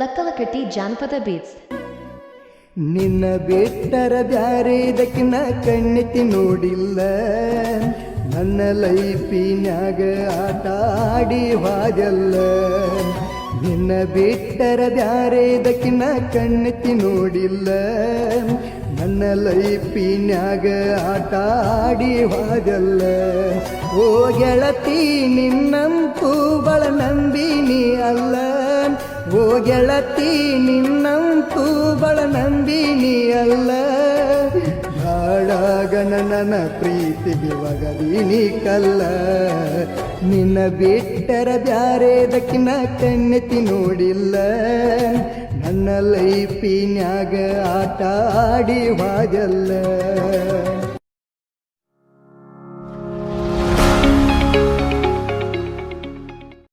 ಲಕ್ಕಲಕಟ್ಟಿ ಜಾನಪದ ಬೀಟ್ಸ್. ನಿನ್ನ ಬಿಟ್ಟರ ಬ್ಯಾರೇದಕ್ಕಿನ ಕಣ್ಣೆತ್ತಿ ನೋಡಿಲ್ಲ, ನನ್ನ ಲೈಫಿನ್ಯಾಗ ಆಟ ಆಡಿ ಹಾದಲ್ಲ. ನಿನ್ನ ಬಿಟ್ಟರ ಬ್ಯಾರೇದಕ್ಕಿನ ಕಣ್ಣೆತ್ತಿ ನೋಡಿಲ್ಲ, ನನ್ನ ಲೈಫಿನ್ಯಾಗ ಆಟ ಆಡಿ ಹಾದಲ್ಲ. ಓ ಗೆಳತಿ ನಿನ್ನಂತೂ ಬಳ ನಂಬಿನಿ ಅಲ್ಲ, ಓ ಗೆಳತಿ ನಿನ್ನಂತೂ ಬಳ ನಂಬಿನಿ ಅಲ್ಲ. ಹಾಡಾಗನ ನನ್ನ ಪ್ರೀತಿಗೆ ಒಗದೀನಿ ಕಲ್ಲ, ನಿನ್ನ ಬಿಟ್ಟರ ಬ್ಯಾರೇದಕ್ಕಿನ ಕಣ್ಣೆತ್ತಿ ನೋಡಿಲ್ಲ, ನನ್ನ ಲೈಫಿನ್ಯಾಗ ಆಟ ಆಡಿ ಹಾದಲ್ಲ.